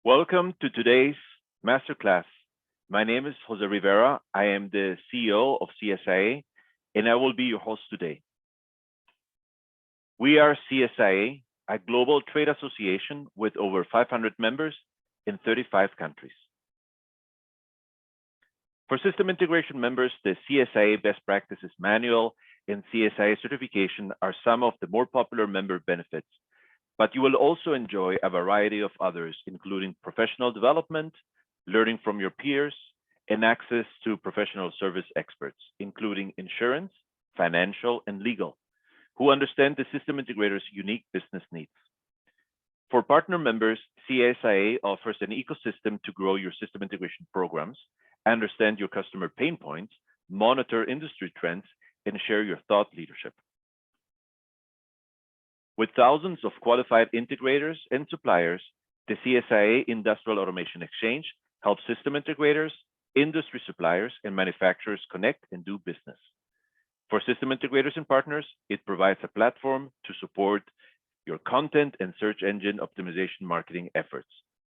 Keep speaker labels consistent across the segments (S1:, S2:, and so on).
S1: Welcome to today's masterclass. My name is Jose Rivera. I am the CEO of CSIA, and I will be your host today. We are CSIA, a global trade association with over 500 members in 35 countries. For system integration members, the CSIA Best Practices Manual and CSIA certification are some of the more popular member benefits, but you will also enjoy a variety of others, including professional development, learning from your peers, and access to professional service experts, including insurance, financial, and legal, who understand the system integrator's unique business needs. For partner members, CSIA offers an ecosystem to grow your system integration programs, understand your customer pain points, monitor industry trends, and share your thought leadership. With thousands of qualified integrators and suppliers, the CSIA Industrial Automation Exchange helps system integrators, industry suppliers, and manufacturers connect and do business. For system integrators and partners, it provides a platform to support your content and search engine optimization marketing efforts,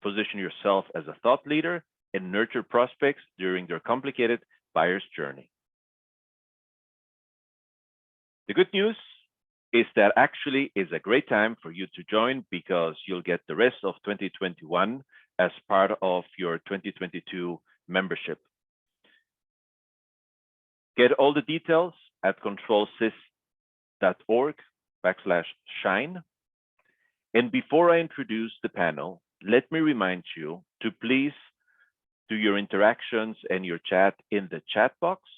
S1: position yourself as a thought leader, and nurture prospects during their complicated buyer's journey. The good news is that actually is a great time for you to join because you'll get the rest of 2021 as part of your 2022 membership. Get all the details at controlsys.org/shine. And before I introduce the panel, let me remind you to please do your interactions and your chat in the chat box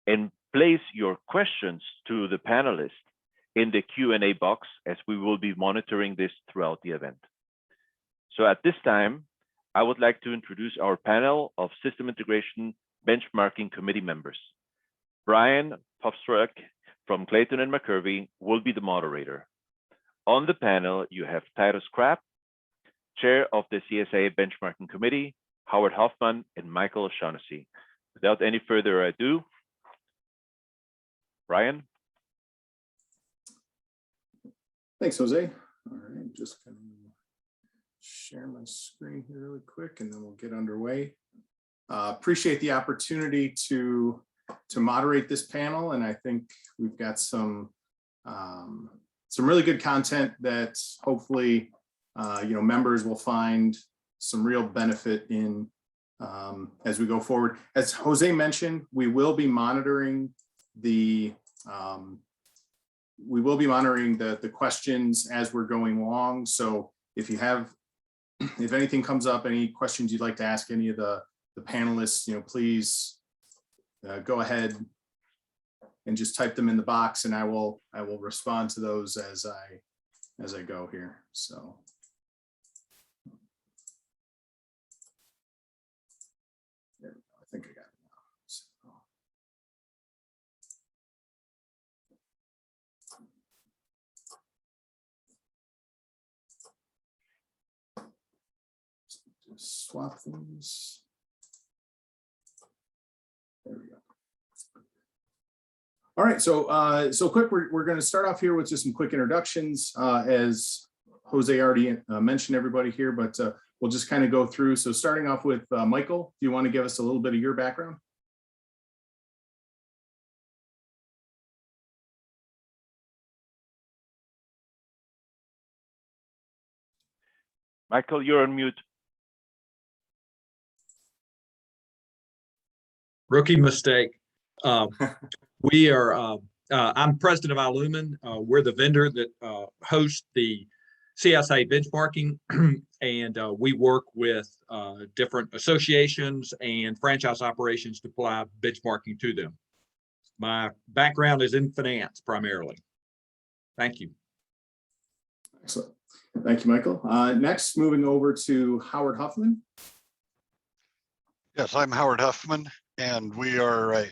S1: and place your questions to the panelists in the Q&A box, as we will be monitoring this throughout the event. So at this time, I would like to introduce our panel of System Integration Benchmarking Committee members. Brian Popstruck from Clayton and McCurvey will be the moderator. On the panel, you have Titus Crabb, Chair of the CSIA Benchmarking Committee, Howard Hoffman, and Michael O'Shaughnessy. Without any further ado, Brian.
S2: Thanks, Jose. All right, just going to share my screen here really quick and then we'll get underway. Appreciate the opportunity to moderate this panel, and I think we've got some really good content that hopefully members will find some real benefit in as we go forward. As Jose mentioned, we will be monitoring the questions as we're going along. So if anything comes up, any questions you'd like to ask any of the panelists, please go ahead and just type them in the box, and I will respond to those as I go here. So. There we go. I think I got it now. So. Just swap things. There we go. All right, so quick, we're going to start off here with just some quick introductions. As Jose already mentioned everybody here, but we'll just kind of go through. So starting off with Michael, do you want to give us a little bit of your background?
S1: Michael, you're on mute.
S3: Rookie mistake. We are, I'm president of iLumen. We're the vendor that hosts the CSIA benchmarking, and we work with different associations and franchise operations to apply benchmarking to them. My background is in finance primarily. Thank you.
S2: Excellent. Thank you, Michael. Next, moving over to Howard Huffman.
S4: Yes, I'm Howard Huffman, and we are a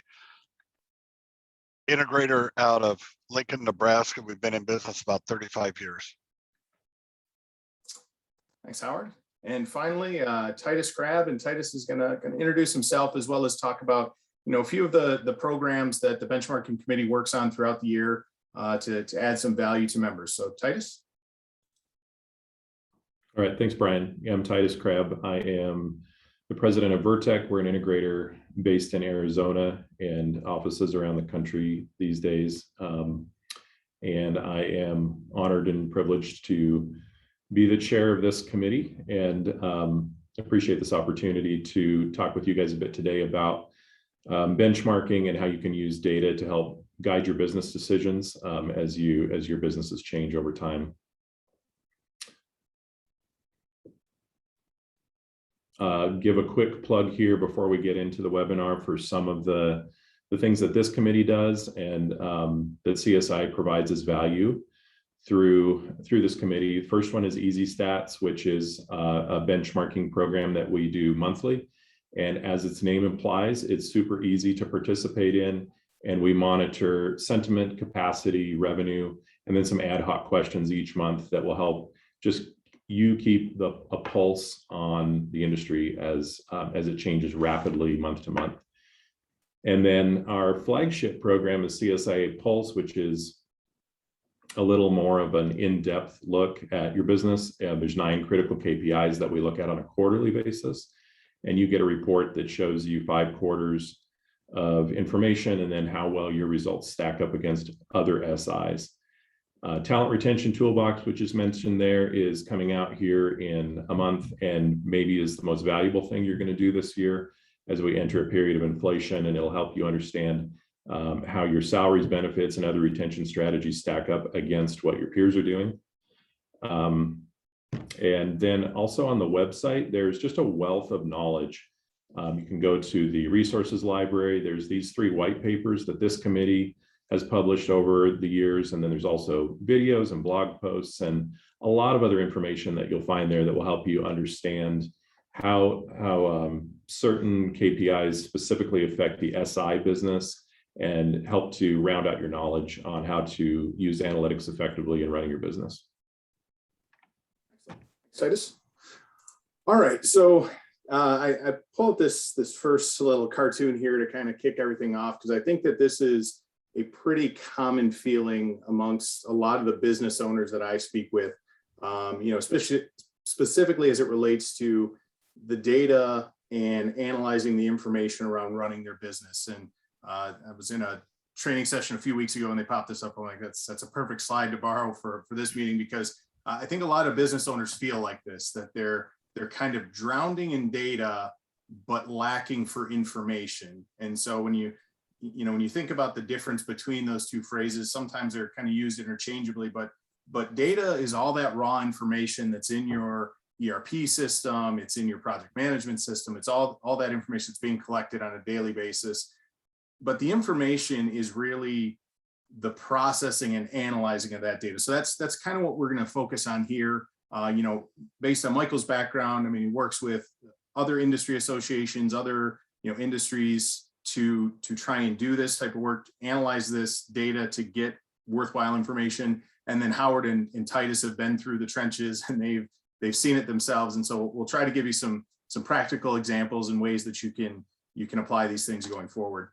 S4: integrator out of Lincoln, Nebraska. We've been in business about 35 years.
S2: Thanks, Howard. And finally, Titus Crabb, and Titus is going to introduce himself as well as talk about a few of the programs that the benchmarking committee works on throughout the year to add some value to members. So Titus.
S5: All right, thanks, Brian. I'm Titus Krebs. I am the president of Vertec. We're an integrator based in Arizona and offices around the country these days. And I am honored and privileged to be the chair of this committee, and appreciate this opportunity to talk with you guys a bit today about benchmarking and how you can use data to help guide your business decisions as your businesses change over time. Give a quick plug here before we get into the webinar for some of the things that this committee does and that CSI provides as value through this committee. The first one is Easy Stats, which is a benchmarking program that we do monthly. And as its name implies, it's super easy to participate in. And we monitor sentiment, capacity, revenue, and then some ad hoc questions each month that will help just you keep a pulse on the industry as it changes rapidly month to month. And then our flagship program is CSI Pulse, which is a little more of an in-depth look at your business. There's 9 critical KPIs that we look at on a quarterly basis. And you get a report that shows you 5 quarters of information and then how well your results stack up against other SIs. Talent Retention Toolbox, which is mentioned there, is coming out here in a month and maybe is the most valuable thing you're going to do this year as we enter a period of inflation, and it'll help you understand how your salaries, benefits, and other retention strategies stack up against what your peers are doing. And then also on the website, there's just a wealth of knowledge. You can go to the resources library. There's these 3 white papers that this committee has published over the years. And then there's also videos and blog posts and a lot of other information that you'll find there that will help you understand how certain KPIs specifically affect the SI business and help to round out your knowledge on how to use analytics effectively in running your business.
S2: Titus. All right, so I pulled this first little cartoon here to kind of kick everything off, because I think that this is a pretty common feeling amongst a lot of the business owners that I speak with, especially specifically as it relates to the data and analyzing the information around running their business. And I was in a training session a few weeks ago and they popped this up. I'm like, that's a perfect slide to borrow for this meeting, because I think a lot of business owners feel like this, that they're kind of drowning in data, but lacking for information. And so when you think about the difference between those 2 phrases, sometimes they're kind of used interchangeably, but data is all that raw information that's in your ERP system, it's in your project management system, it's all that information that's being collected on a daily basis. But the information is really the processing and analyzing of that data. So that's kind of what we're going to focus on here. Based on Michael's background, I mean, he works with other industry associations, other industries to try and do this type of work, analyze this data to get worthwhile information. And then Howard and Titus have been through the trenches and they've seen it themselves. And so we'll try to give you some practical examples and ways that you can apply these things going forward.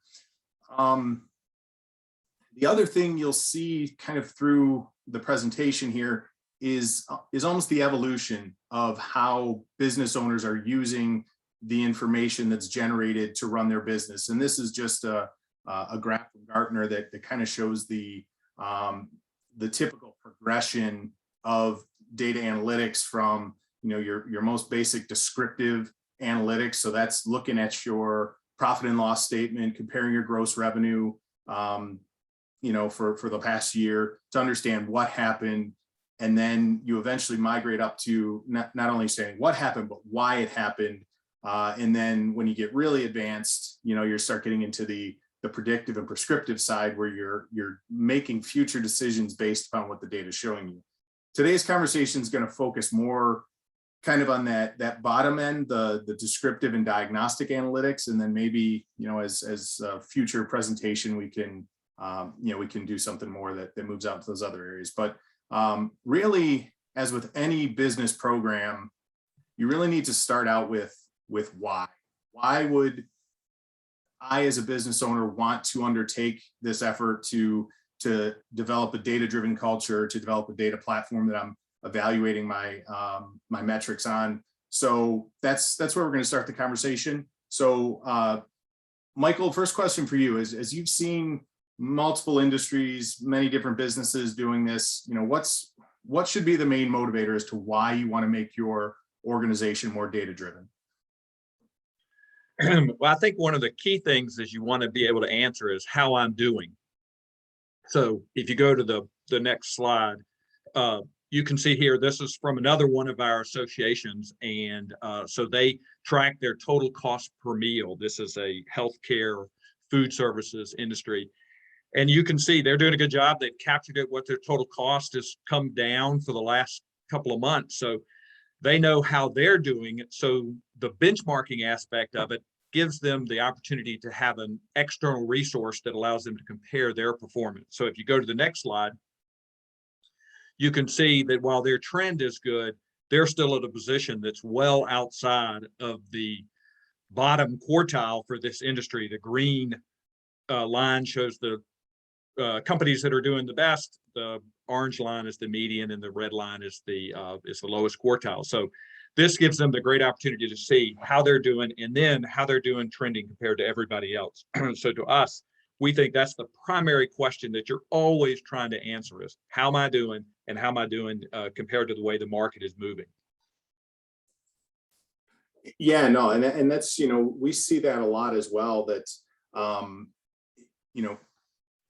S2: The other thing you'll see kind of through the presentation here is almost the evolution of how business owners are using the information that's generated to run their business. And this is just a graph from Gartner that kind of shows the typical progression of data analytics from your most basic descriptive analytics. So that's looking at your profit and loss statement, comparing your gross revenue for the past year to understand what happened. And then you eventually migrate up to not only saying what happened, but why it happened. And then when you get really advanced, you start getting into the predictive and prescriptive side where you're making future decisions based upon what the data is showing you. Today's conversation is going to focus more kind of on that bottom end, the descriptive and diagnostic analytics. And then maybe, as a future presentation, we can do something more that moves out to those other areas. But really, as with any business program, you really need to start out with why. Why would I, as a business owner, want to undertake this effort to develop a data-driven culture, to develop a data platform that I'm evaluating my my metrics on. So that's where we're going to start the conversation. So Michael, first question for you is, as you've seen multiple industries, many different businesses doing this, you know, what should be the main motivator as to why you want to make your organization more data driven?
S3: Well, I think one of the key things is you want to be able to answer is how I'm doing. So if you go to the next slide, you can see here, this is from another one of our associations. And so they track their total cost per meal. This is a healthcare food services industry. And you can see they're doing a good job. They've captured it, what their total cost has come down for the last couple of months. So they know how they're doing it. So the benchmarking aspect of it gives them the opportunity to have an external resource that allows them to compare their performance. So if you go to the next slide, you can see that while their trend is good, they're still at a position that's well outside of the bottom quartile for this industry. The green line shows the companies that are doing the best. The orange line is the median, and the red line is the lowest quartile. So this gives them the great opportunity to see how they're doing, and then how they're doing trending compared to everybody else. So to us, we think that's the primary question that you're always trying to answer is, how am I doing, and how am I doing compared to the way the market is moving?
S2: Yeah, no, and that's, you know, we see that a lot as well, that you know,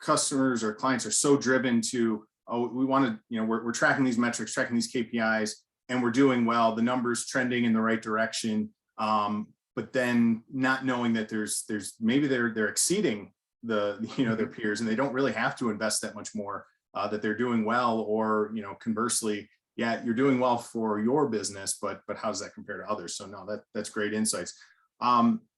S2: customers or clients are so driven to, oh, we want to, you know, we're tracking these metrics, tracking these KPIs, and we're doing well, the numbers trending in the right direction, but then not knowing that there's maybe they're exceeding the, you know, their peers, and they don't really have to invest that much more, that they're doing well, or, you know, conversely, yeah, you're doing well for your business, but how does that compare to others? So no, that's great insights.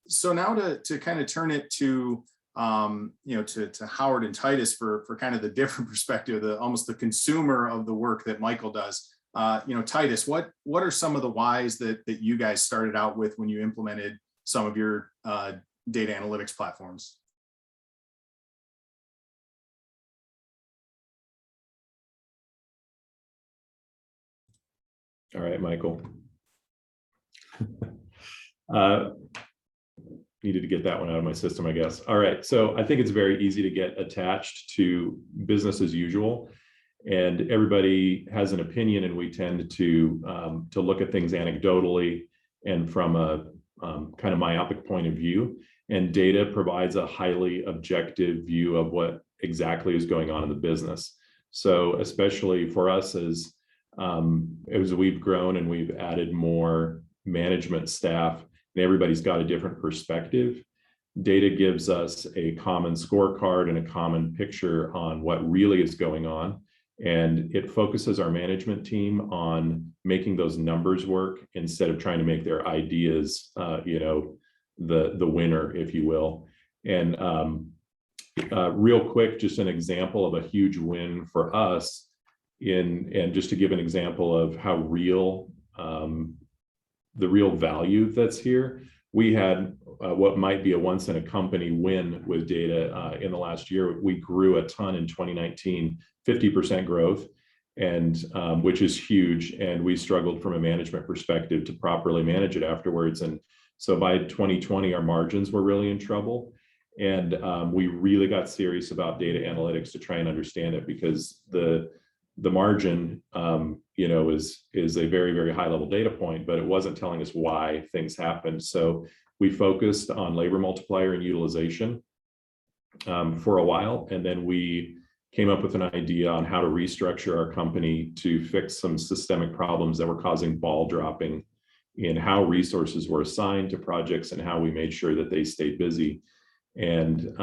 S2: So now to kind of turn it to you know, to Howard and Titus for kind of the different perspective, almost the consumer of the work that Michael does. You know, Titus, what are some of the whys that you guys started out with when you implemented some of your data analytics platforms?
S5: All right, Michael. Needed to get that one out of my system, I guess. All right, so I think it's very easy to get attached to business as usual, and everybody has an opinion, and we tend to look at things anecdotally and from a kind of myopic point of view. And data provides a highly objective view of what exactly is going on in the business. So especially for us as we've grown and we've added more management staff, and everybody's got a different perspective, data gives us a common scorecard and a common picture on what really is going on. And it focuses our management team on making those numbers work instead of trying to make their ideas, you know, the winner, if you will. And real quick, just an example of a huge win for us, and just to give an example of how real the real value that's here. We had what might be a once in a company win with data in the last year. We grew a ton in 2019, 50% growth, and which is huge. And we struggled from a management perspective to properly manage it afterwards. And so by 2020, our margins were really in trouble. And we really got serious about data analytics to try and understand it, because the margin, you know, is a very, very high level data point, but it wasn't telling us why things happened. So we focused on labor multiplier and utilization for a while. And then we came up with an idea on how to restructure our company to fix some systemic problems that were causing ball dropping in how resources were assigned to projects and how we made sure that they stayed busy. And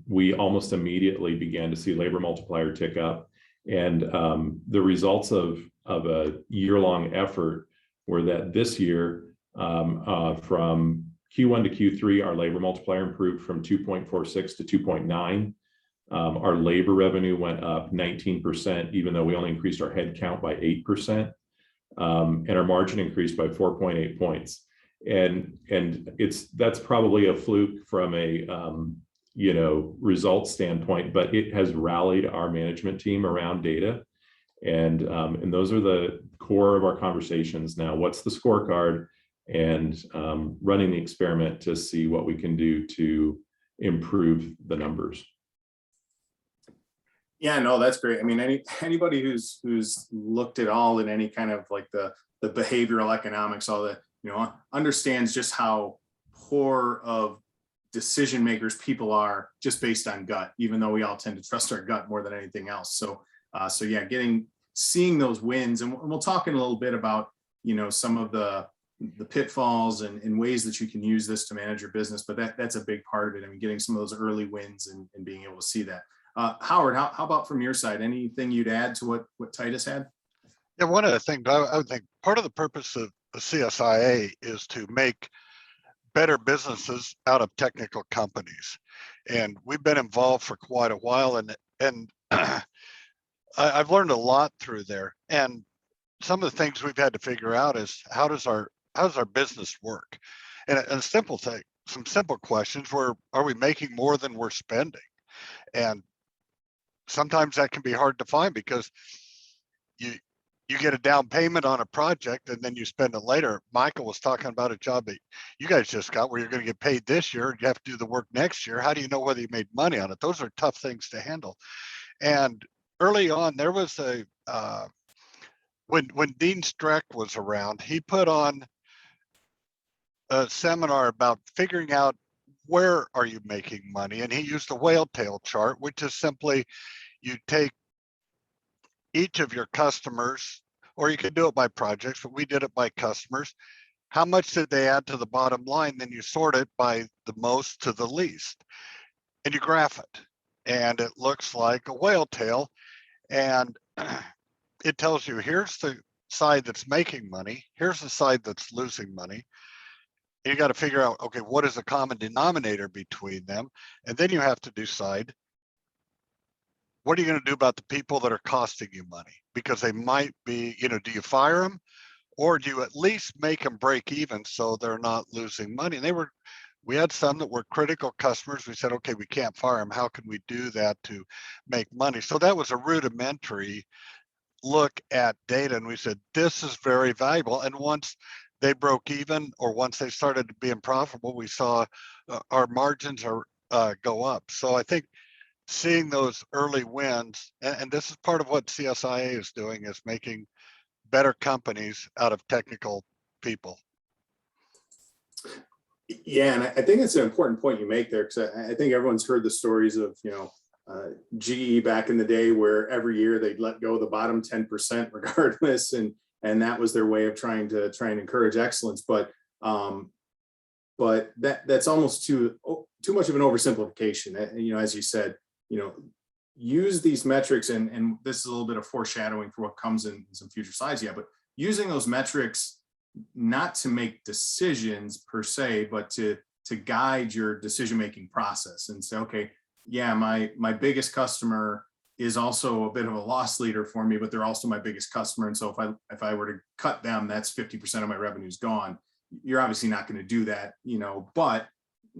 S5: we almost immediately began to see labor multiplier tick up. And the results of a year-long effort were that this year, from Q1 to Q3, our labor multiplier improved from 2.46 to 2.9. Our labor revenue went up 19%, even though we only increased our head count by 8%. And our margin increased by 4.8 points. And that's probably a fluke from a you know, results standpoint, but it has rallied our management team around data. And those are the core of our conversations now. What's the scorecard? And running the experiment to see what we can do to improve the numbers.
S2: Yeah, no, that's great. I mean, anybody who's looked at all in any kind of like the behavioral economics, all that, understands just how poor of decision makers people are just based on gut, even though we all tend to trust our gut more than anything else. So yeah, seeing those wins, and we'll talk in a little bit about, some of the pitfalls and ways that you can use this to manage your business, but that's a big part of it. I mean, getting some of those early wins and being able to see that. Howard, how about from your side? Anything you'd add to what Titus had?
S4: Yeah, one of the things I would think part of the purpose of the CSIA is to make better businesses out of technical companies. And we've been involved for quite a while, and I've learned a lot through there. And some of the things we've had to figure out is how does our business work? And a simple thing, some simple questions were, are we making more than we're spending? And sometimes that can be hard to find because you get a down payment on a project and then you spend it later. Michael was talking about a job that you guys just got where you're going to get paid this year. You have to do the work next year. How do you know whether you made money on it? Those are tough things to handle. And early on, there was when Dean Streck was around, he put on a seminar about figuring out where are you making money. And he used the whale tail chart, which is simply you take each of your customers, or you could do it by projects, but we did it by customers. How much did they add to the bottom line? Then you sort it by the most to the least, and you graph it. And it looks like a whale tail. And it tells you, here's the side that's making money. Here's the side that's losing money. And you got to figure out, okay, what is the common denominator between them? And then you have to decide, what are you going to do about the people that are costing you money? Because they might be, do you fire them, or do you at least make them break even so they're not losing money? And we had some that were critical customers. We said, okay, we can't fire them. How can we do that to make money? So that was a rudimentary look at data. And we said, this is very valuable. And once they broke even, or once they started being profitable, we saw our margins go up. So I think seeing those early wins, and this is part of what CSIA is doing, is making better companies out of technical people.
S2: Yeah, and I think it's an important point you make there, because I think everyone's heard the stories of, GE back in the day, where every year they'd let go the bottom 10% regardless, and that was their way of trying to encourage excellence. But that's almost too much of an oversimplification. As you said, use these metrics, and this is a little bit of foreshadowing for what comes in some future slides. Yeah, but using those metrics not to make decisions per se, but to guide your decision-making process and say, okay, yeah, my biggest customer is also a bit of a loss leader for me, but they're also my biggest customer. And so if I were to cut them, that's 50% of my revenue is gone. You're obviously not going to do that, but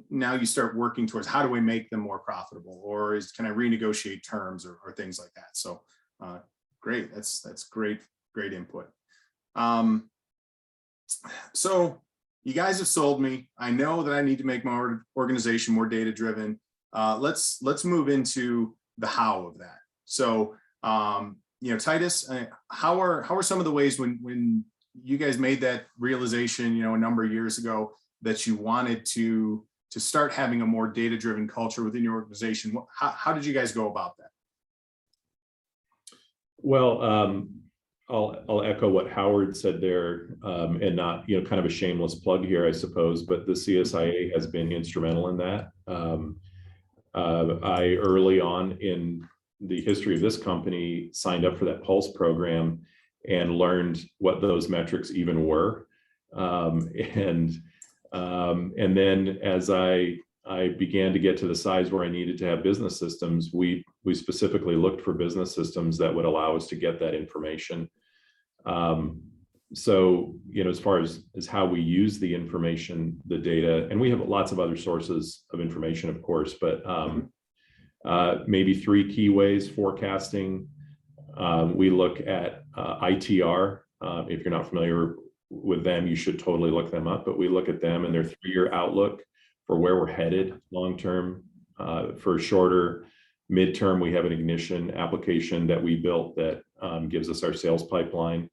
S2: now you start working towards, how do I make them more profitable, or can I renegotiate terms or things like that? So great. That's great input. So you guys have sold me. I know that I need to make my organization more data driven. Let's move into the how of that. So Titus, how are some of the ways when you guys made that realization, a number of years ago, that you wanted to start having a more data-driven culture within your organization? How did you guys go about that?
S5: Well, I'll echo what Howard said there, and not, kind of a shameless plug here, I suppose, but the CSIA has been instrumental in that. I early on in the history of this company signed up for that Pulse program and learned what those metrics even were. And then as I began to get to the size where I needed to have business systems, we specifically looked for business systems that would allow us to get that information. So, as far as how we use the information, the data, and we have lots of other sources of information, of course, but maybe three key ways: forecasting, We look at ITR. If you're not familiar with them, you should totally look them up, but we look at them and their 3-year outlook for where we're headed long-term. For shorter midterm, we have an ignition application that we built that gives us our sales pipeline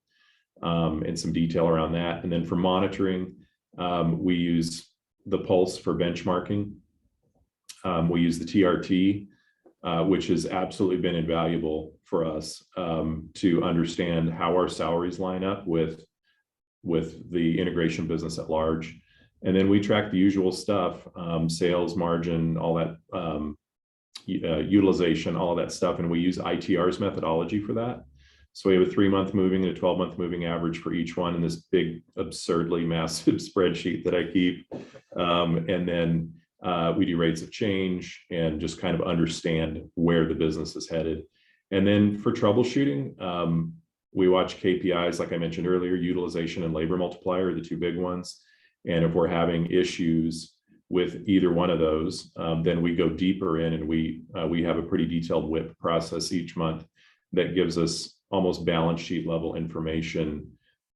S5: and some detail around that. And then for monitoring, we use the Pulse for benchmarking. We use the TRT, which has absolutely been invaluable for us to understand how our salaries line up with the integration business at large. And then we track the usual stuff, sales, margin, all that, utilization, all of that stuff. And we use ITR's methodology for that. So we have a 3-month moving and a 12-month moving average for each one in this big, absurdly massive spreadsheet that I keep. And then we do rates of change and just kind of understand where the business is headed. And then for troubleshooting, we watch KPIs, like I mentioned earlier, utilization and labor multiplier are the 2 big ones. And if we're having issues with either one of those, then we go deeper in and we have a pretty detailed WIP process each month that gives us almost balance sheet level information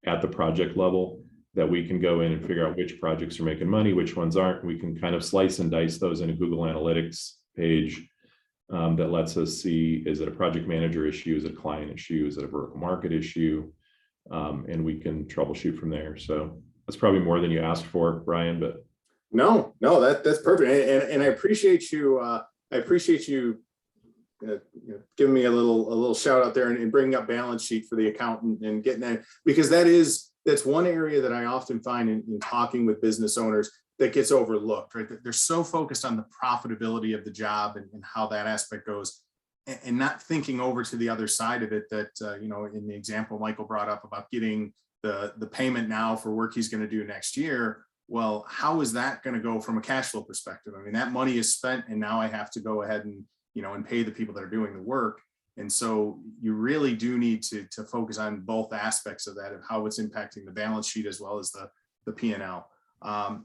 S5: at the project level that we can go in and figure out which projects are making money, which ones aren't. We can kind of slice and dice those in a Google Analytics page that lets us see, is it a project manager issue? Is it a client issue? Is it a vertical market issue? And we can troubleshoot from there. So that's probably more than you asked for, Brian, but.
S2: No, that's perfect. And I appreciate you. Giving me a little shout out there and bringing up balance sheet for the accountant and getting that, because that's one area that I often find in talking with business owners that gets overlooked, right? They're so focused on the profitability of the job and how that aspect goes, and not thinking over to the other side of it that, in the example Michael brought up about getting the payment now for work he's going to do next year. Well, how is that going to go from a cash flow perspective? I mean, that money is spent and now I have to go ahead and pay the people that are doing the work. And so you really do need to focus on both aspects of that, of how it's impacting the balance sheet as well as the P&L.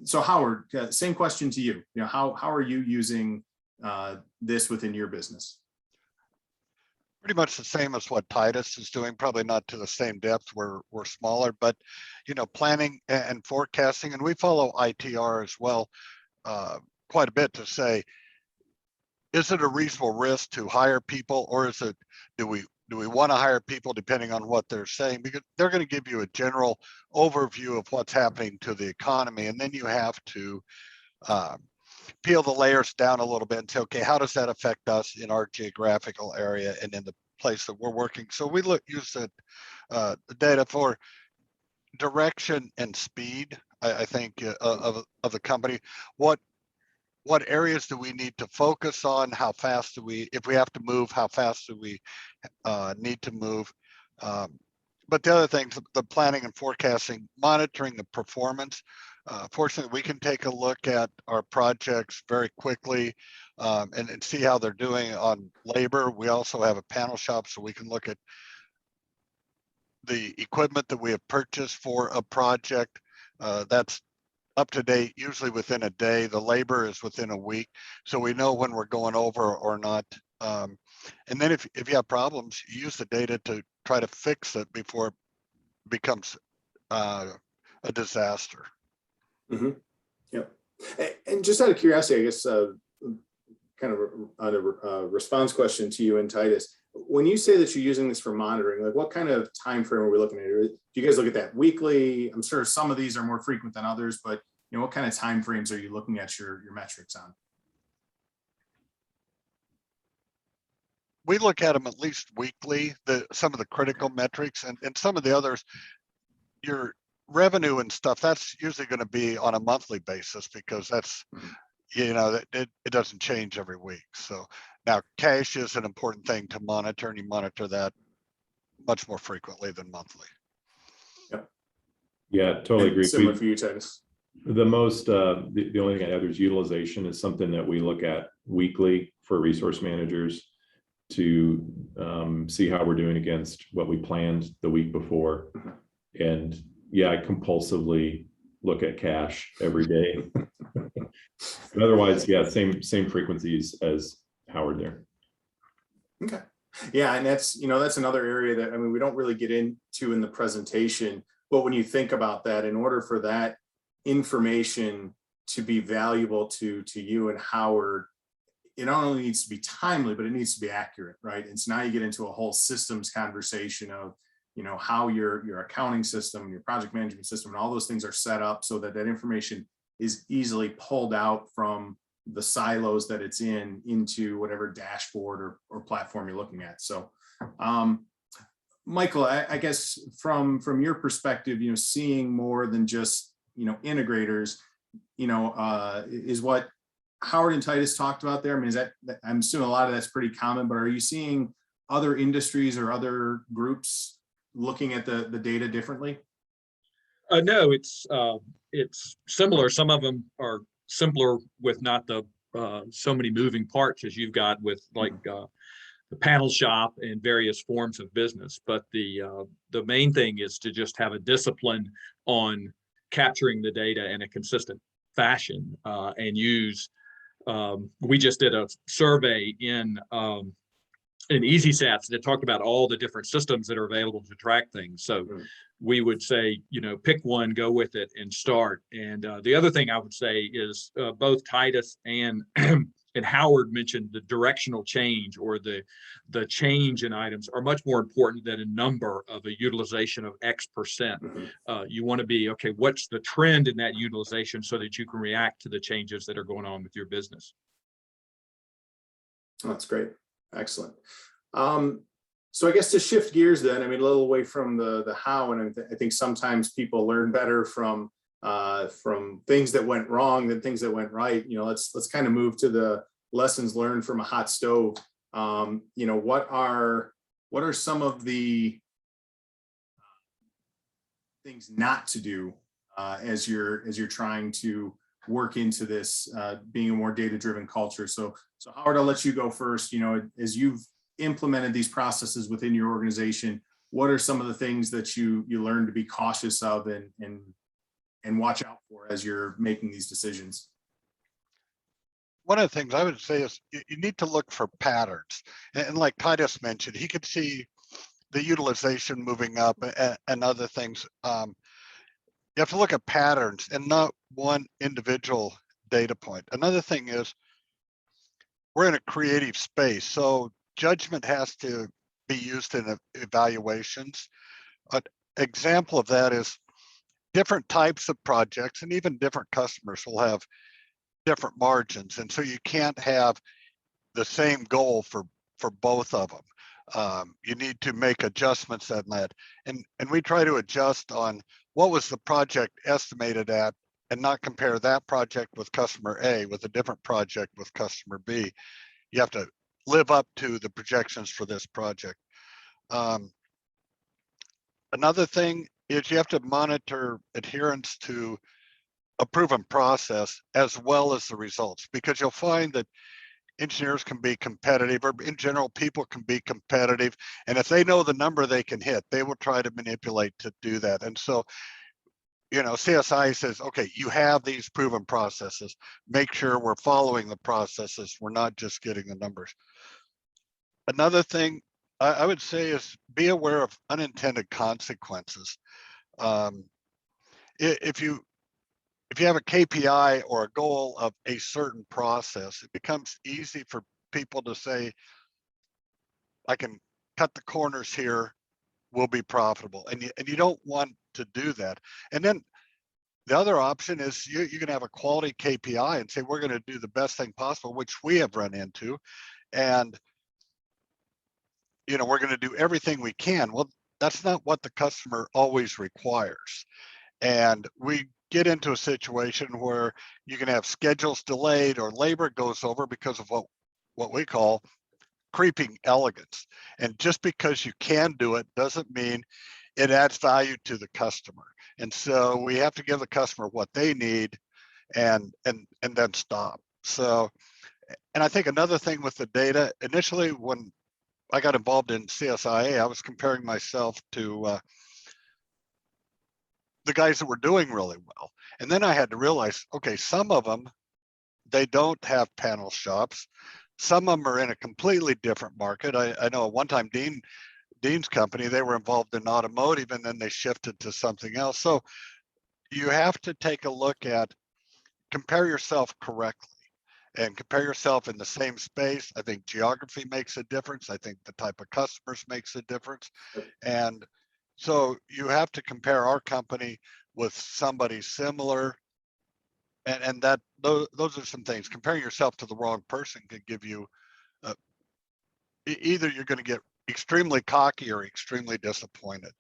S2: So Howard, same question to you. How are you using this within your business?
S4: Pretty much the same as what Titus is doing, probably not to the same depth. We're smaller, but planning and forecasting, and we follow ITR as well quite a bit to say, is it a reasonable risk to hire people, or is it, do we want to hire people depending on what they're saying? Because they're going to give you a general overview of what's happening to the economy, and then you have to peel the layers down a little bit and say, okay, how does that affect us in our geographical area and in the place that we're working? So we use the data for direction and speed, I think, of the company. What areas do we need to focus on? How fast do we, if we have to move, how fast do we need to move? But the other things, the planning and forecasting, monitoring the performance. Fortunately, we can take a look at our projects very quickly and see how they're doing on labor. We also have a panel shop, so we can look at the equipment that we have purchased for a project. That's up to date, usually within a day. The labor is within a week, so we know when we're going over or not. And then if you have problems, you use the data to try to fix it before it becomes a disaster.
S2: Mm-hmm. Yep. And just out of curiosity, I guess, kind of on a response question to you and Titus, when you say that you're using this for monitoring, like what kind of time frame are we looking at? Do you guys look at that weekly? I'm sure some of these are more frequent than others, but what kind of time frames are you looking at your metrics on?
S4: We look at them at least weekly, some of the critical metrics, and some of the others, your revenue and stuff, that's usually going to be on a monthly basis, because that's, it doesn't change every week. So now cash is an important thing to monitor, and you monitor that much more frequently than monthly.
S5: Yeah, totally agree.
S2: Similar for you, Titus.
S5: The most, the only thing I add is utilization is something that we look at weekly for resource managers to see how we're doing against what we planned the week before. And yeah, I compulsively look at cash every day. But otherwise, yeah, same frequencies as Howard there.
S2: Okay. Yeah, and that's, that's another area that, I mean, we don't really get into in the presentation, but when you think about that, in order for that information to be valuable to you and Howard, it not only needs to be timely, but it needs to be accurate, right? And so now you get into a whole systems conversation of, how your accounting system, your project management system, and all those things are set up so that that information is easily pulled out from the silos that it's into whatever dashboard or platform you're looking at. So, Michael, I guess from your perspective, seeing more than just, integrators, is what Howard and Titus talked about there. I mean, I'm assuming a lot of that's pretty common, but are you seeing other industries or other groups looking at the data differently?
S3: No, it's similar. Some of them are simpler with not the so many moving parts as you've got with like the panel shop and various forms of business. But the main thing is to just have a discipline on capturing the data in a consistent fashion and use. We just did a survey in EasySats that talked about all the different systems that are available to track things. So we would say, pick one, go with it, and start. And the other thing I would say is both Titus and and Howard mentioned the directional change, or the change in items are much more important than a number of a utilization of X%. You want to be, okay, what's the trend in that utilization so that you can react to the changes that are going on with your business.
S2: That's great. Excellent. So I guess to shift gears then, I mean, a little away from the how, and I think sometimes people learn better from things that went wrong than things that went right. Let's kind of move to the lessons learned from a hot stove. What are some of the things not to do as you're trying to work into this being a more data-driven culture? So Howard, I'll let you go first. As you've implemented these processes within your organization, what are some of the things that you learn to be cautious of and watch out for as you're making these decisions?
S4: One of the things I would say is you need to look for patterns. And like Titus mentioned, he could see the utilization moving up and other things. You have to look at patterns and not one individual data point. Another thing is we're in a creative space, so judgment has to be used in evaluations. An example of that is different types of projects and even different customers will have different margins. And so you can't have the same goal for both of them. You need to make adjustments on that. And we try to adjust on what was the project estimated at and not compare that project with customer A with a different project with customer B. You have to live up to the projections for this project. Another thing is you have to monitor adherence to a proven process as well as the results, because you'll find that engineers can be competitive, or in general, people can be competitive. And if they know the number they can hit, they will try to manipulate to do that. And so, CSI says, okay, you have these proven processes. Make sure we're following the processes. We're not just getting the numbers. Another thing I would say is be aware of unintended consequences. If you have a KPI or a goal of a certain process, it becomes easy for people to say, I can cut the corners here, we'll be profitable. And you don't want to do that. And then the other option is you can have a quality KPI and say, we're going to do the best thing possible, which we have run into. And, we're going to do everything we can. Well, that's not what the customer always requires. And we get into a situation where you can have schedules delayed or labor goes over because of what we call creeping elegance. And just because you can do it doesn't mean it adds value to the customer. And so we have to give the customer what they need and then stop. So, and I think another thing with the data, initially when I got involved in CSIA, I was comparing myself to the guys that were doing really well. And then I had to realize, okay, some of them, they don't have panel shops. some of them are in a completely different market. I know at one time Dean's company, they were involved in automotive and then they shifted to something else. So you have to take a look at, compare yourself correctly and compare yourself in the same space. I think geography makes a difference. I think the type of customers makes a difference. And so you have to compare our company with somebody similar. And that those are some things. Comparing yourself to the wrong person could give you either you're going to get extremely cocky or extremely disappointed.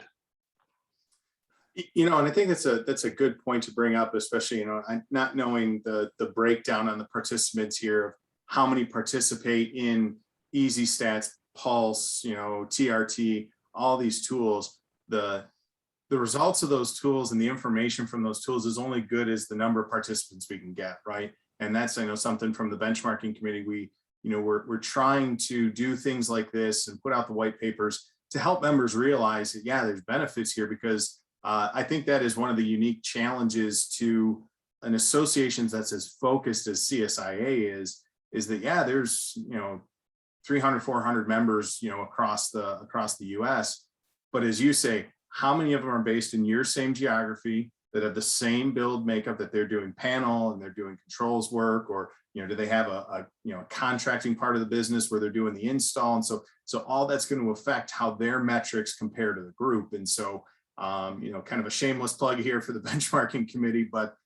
S2: You know, and I think that's a good point to bring up, especially, you know, not knowing the breakdown on the participants here of how many participate in Easy Stats, Pulse, you know, TRT, all these tools. The results of those tools and the information from those tools is only good as the number of participants we can get, right? And that's, I know, something from the benchmarking committee. We're trying to do things like this and put out the white papers to help members realize that, yeah, there's benefits here, because I think that is one of the unique challenges to an association that's as focused as CSIA is that, yeah, there's, you know, 300, 400 members, you know, across the US. But as you say, how many of them are based in your same geography, that have the same build makeup, that they're doing panel and they're doing controls work, or, you know, do they have a contracting part of the business where they're doing the install? And so all that's going to affect how their metrics compare to the group. And so, you know, kind of a shameless plug here for the benchmarking committee, but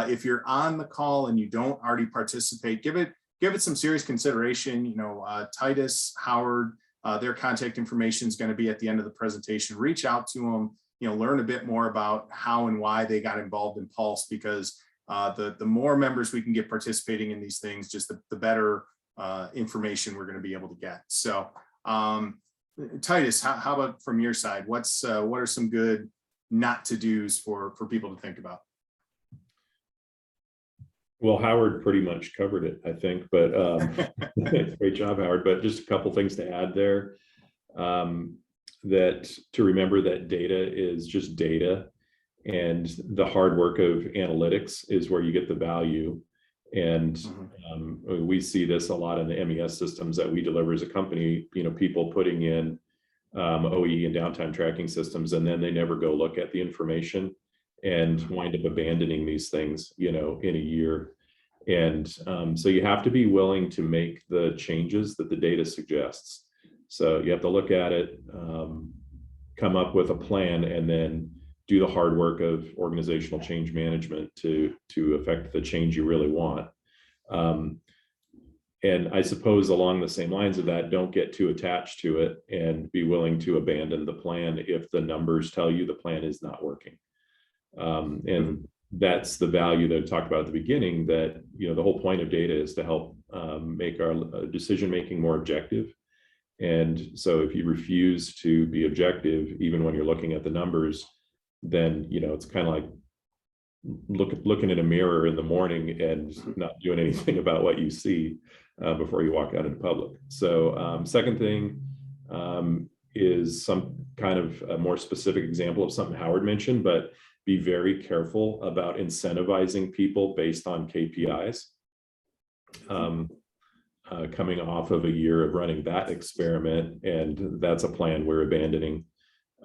S2: if you're on the call and you don't already participate, give it some serious consideration. You know, Titus, Howard, their contact information is going to be at the end of the presentation. Reach out to them, you know, learn a bit more about how and why they got involved in Pulse, because the more members we can get participating in these things, just the better information we're going to be able to get. So Titus, how about from your side? What are some good not to do's for people to think about?
S5: Well, Howard pretty much covered it, I think, but great job, Howard. But just a couple things to add there. That to remember that data is just data, and the hard work of analytics is where you get the value. And we see this a lot in the MES systems that we deliver as a company. You know, people putting in OE and downtime tracking systems, and then they never go look at the information and wind up abandoning these things, you know, in a year. And so you have to be willing to make the changes that the data suggests. So you have to look at it, come up with a plan, and then do the hard work of organizational change management to affect the change you really want. And I suppose along the same lines of that, don't get too attached to it and be willing to abandon the plan if the numbers tell you the plan is not working. And that's the value that I talked about at the beginning, that, you know, the whole point of data is to help make our decision-making more objective. And so if you refuse to be objective, even when you're looking at the numbers, then, you know, it's kind of like looking in a mirror in the morning and not doing anything about what you see before you walk out in public. So second thing is some kind of a more specific example of something Howard mentioned, but be very careful about incentivizing people based on KPIs. Coming off of a year of running that experiment, and that's a plan we're abandoning.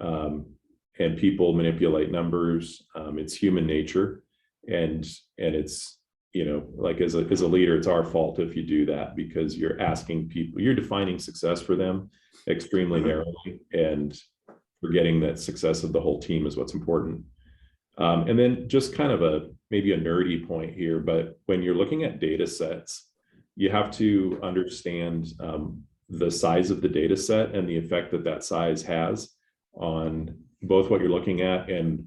S5: And people manipulate numbers. It's human nature, and it's, you know, like as a leader, it's our fault if you do that, because you're asking people, you're defining success for them extremely narrowly, and forgetting that success of the whole team is what's important. And then just kind of maybe a nerdy point here, but when you're looking at data sets, you have to understand the size of the data set and the effect that size has on both what you're looking at and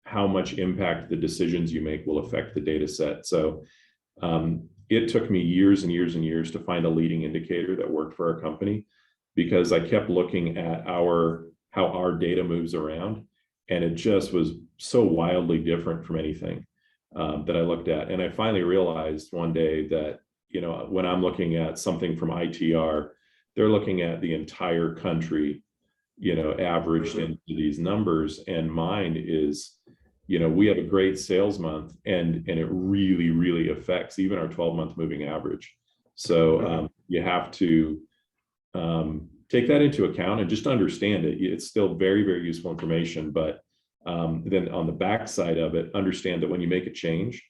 S5: how much impact the decisions you make will affect the data set. So it took me years and years and years to find a leading indicator that worked for our company, because I kept looking at how our data moves around, and it just was so wildly different from anything that I looked at. And I finally realized one day that, you know, when I'm looking at something from ITR, they're looking at the entire country, you know, averaged into these numbers. And mine is, you know, we have a great sales month, and it really, really affects even our 12-month moving average. So you have to take that into account and just understand it. It's still very, very useful information, but then on the back side of it, understand that when you make a change,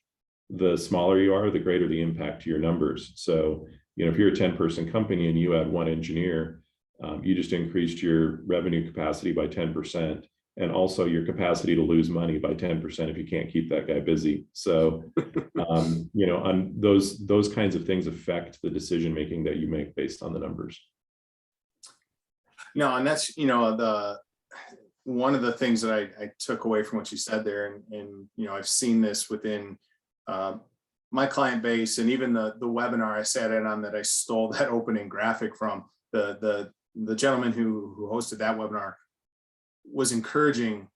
S5: the smaller you are, the greater the impact to your numbers. So, if you're a 10-person company and you add one engineer, you just increased your revenue capacity by 10%, and also your capacity to lose money by 10% if you can't keep that guy busy. So, on those kinds of things affect the decision making that you make based on the numbers.
S2: No, and that's, one of the things that I took away from what you said there, and I've seen this within my client base, and even the webinar I sat in on that I stole that opening graphic from. The gentleman who hosted that webinar was encouraging,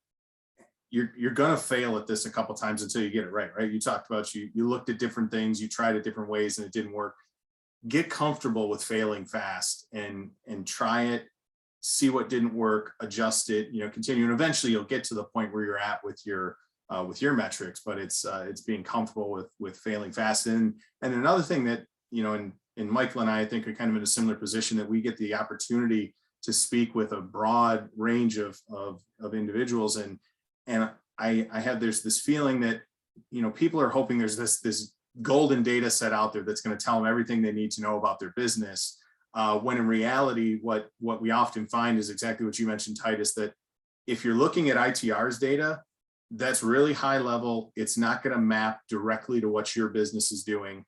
S2: you're gonna fail at this a couple times until you get it right. You talked about you looked at different things, you tried it different ways and it didn't work. Get comfortable with failing fast and try it, see what didn't work, adjust it, continue, and eventually you'll get to the point where you're at with your metrics. But it's being comfortable with failing fast. And another thing that, and Michael and I think are kind of in a similar position, that we get the opportunity to speak with a broad range of individuals, and I have there's this feeling that people are hoping there's this golden data set out there that's going to tell them everything they need to know about their business. When in reality, what we often find is exactly what you mentioned, Titus, that if you're looking at ITR's data, that's really high level. It's not going to map directly to what your business is doing.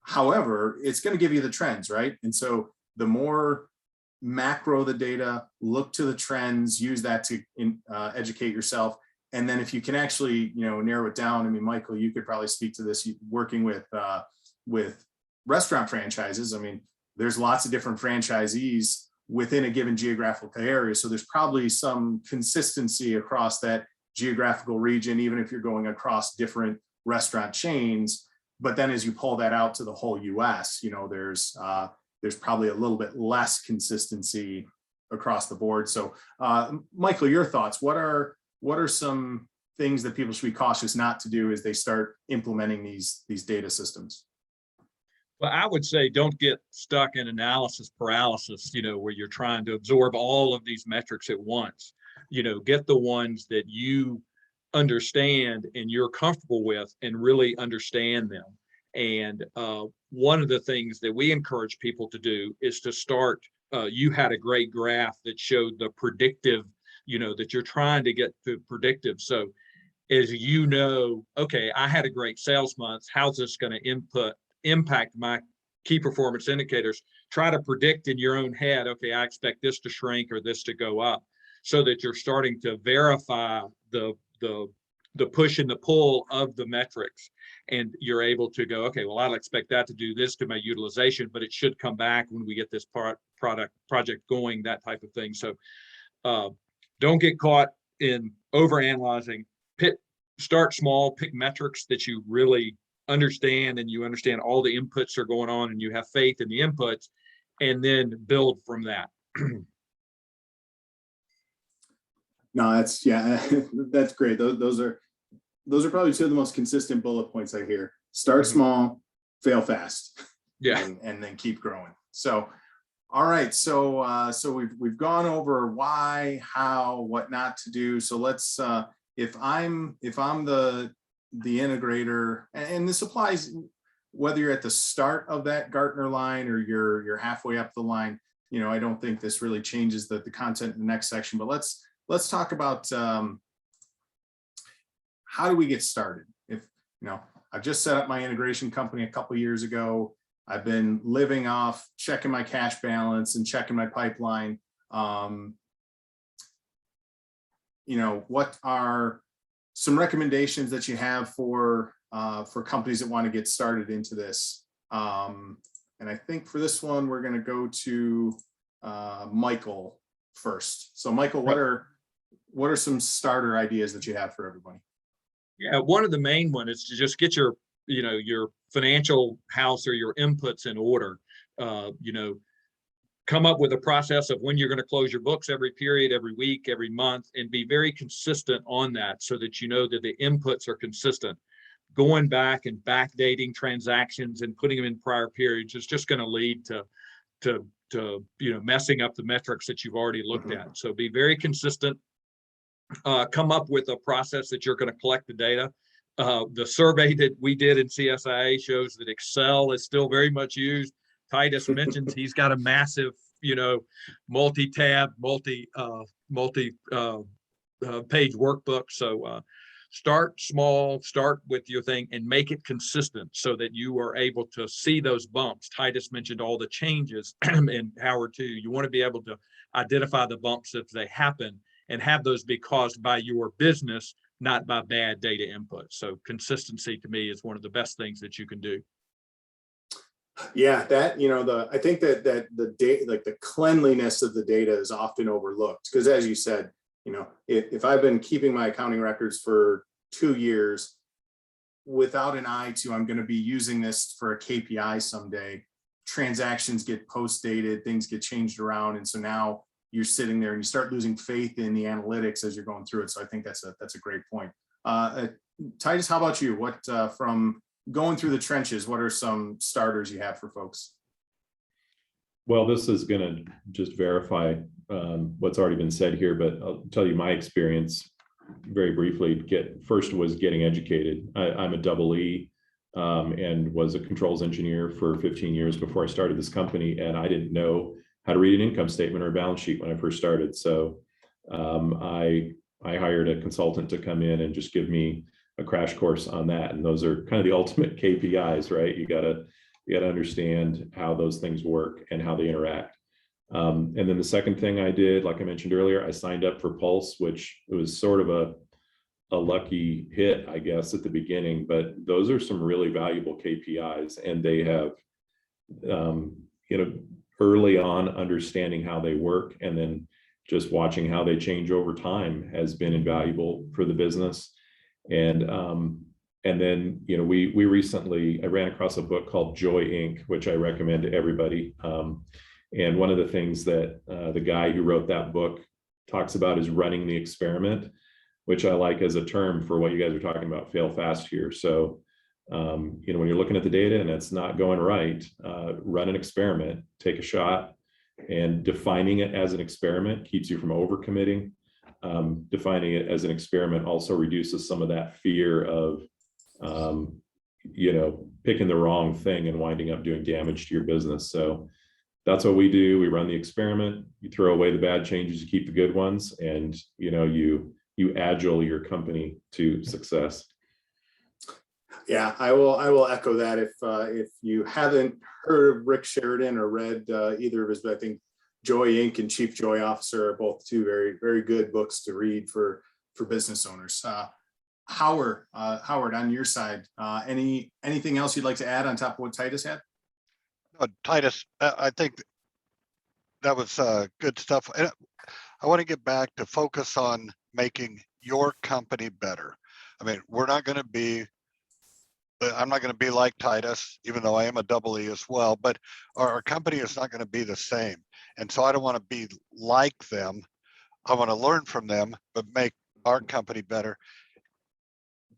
S2: However, it's going to give you the trends, right? And so the more macro the data, look to the trends, use that to educate yourself. And then if you can actually, narrow it down, I mean, Michael, you could probably speak to this, working with restaurant franchises. I mean, there's lots of different franchisees within a given geographical area. So there's probably some consistency across that geographical region, even if you're going across different restaurant chains. But then as you pull that out to the whole US, there's probably a little bit less consistency across the board. So Michael, your thoughts, what are some things that people should be cautious not to do as they start implementing these data systems?
S3: Well, I would say don't get stuck in analysis paralysis, where you're trying to absorb all of these metrics at once. Get the ones that you understand and you're comfortable with and really understand them. And one of the things that we encourage people to do is to start, you had a great graph that showed the predictive, that you're trying to get to predictive. So as okay, I had a great sales month, how's this going to impact my key performance indicators? Try to predict in your own head, okay, I expect this to shrink or this to go up, so that you're starting to verify the push and the pull of the metrics. And you're able to go, okay, well, I'll expect that to do this to my utilization, but it should come back when we get this project going, that type of thing. So don't get caught in overanalyzing. Start small, pick metrics that you really understand, and you understand all the inputs are going on and you have faith in the inputs, and then build from that.
S2: No, that's great. Those are probably two of the most consistent bullet points I hear. Start small, fail fast, and then keep growing. So, all right. So we've gone over why, how, what not to do. So let's if I'm the integrator, and this applies whether you're at the start of that Gartner line or you're halfway up the line. I don't think this really changes the content in the next section, but let's talk about how do we get started? If I've just set up my integration company a couple of years ago. I've been living off checking my cash balance and checking my pipeline. What are some recommendations that you have for companies that want to get started into this? And I think for this one, we're going to go to Michael first. So Michael, what are some starter ideas that you have for everybody?
S3: Yeah, one of the main one is to just get your financial house or your inputs in order. Come up with a process of when you're going to close your books every period, every week, every month, and be very consistent on that, so that that the inputs are consistent. going back and backdating transactions and putting them in prior periods is just going to lead to messing up the metrics that you've already looked at. So be very consistent. Come up with a process that you're going to collect the data. The survey that we did in CSIA shows that Excel is still very much used. Titus mentions he's got a massive, multi-tab, multi-page workbook. So start small, start with your thing and make it consistent so that you are able to see those bumps. Titus mentioned all the changes and Howard too. You want to be able to identify the bumps if they happen and have those be caused by your business, not by bad data input. So consistency to me is one of the best things that you can do.
S2: Yeah, that, I think that the data, like the cleanliness of the data is often overlooked because as you said, if I've been keeping my accounting records for 2 years without an eye to, I'm going to be using this for a KPI someday, transactions get post-dated, things get changed around. And so now you're sitting there and you start losing faith in the analytics as you're going through it. So I think that's a great point. Titus, how about you? What from going through the trenches, what are some starters you have for folks?
S5: Well, this is going to just verify what's already been said here, but I'll tell you my experience very briefly. First was getting educated. I'm a double E and was a controls engineer for 15 years before I started this company, and I didn't know how to read an income statement or a balance sheet when I first started. So I hired a consultant to come in and just give me a crash course on that. And those are kind of the ultimate KPIs, right? You gotta understand how those things work and how they interact. And then the second thing I did, like I mentioned earlier, I signed up for Pulse, which was sort of a lucky hit, I guess, at the beginning, but those are some really valuable KPIs, and they have, early on understanding how they work and then just watching how they change over time has been invaluable for the business. And then, we recently, I ran across a book called Joy Inc., which I recommend to everybody. And one of the things that the guy who wrote that book talks about is running the experiment, which I like as a term for what you guys are talking about, fail fast here. So, when you're looking at the data and it's not going right, run an experiment, take a shot, and defining it as an experiment keeps you from overcommitting. Defining it as an experiment also reduces some of that fear of, picking the wrong thing and winding up doing damage to your business. So that's what we do. We run the experiment, you throw away the bad changes, you keep the good ones, and you agile your company to success.
S2: Yeah, I will echo that. If you haven't heard of Rick Sheridan or read either of his, but I think Joy Inc. and Chief Joy Officer are both two very, very good books to read for business owners. Howard, on your side, anything else you'd like to add on top of what Titus had?
S4: Titus, I think that was good stuff. And I want to get back to focus on making your company better. I mean, I'm not going to be like Titus, even though I am a double E as well, but our company is not going to be the same. And so I don't want to be like them. I want to learn from them, but make our company better.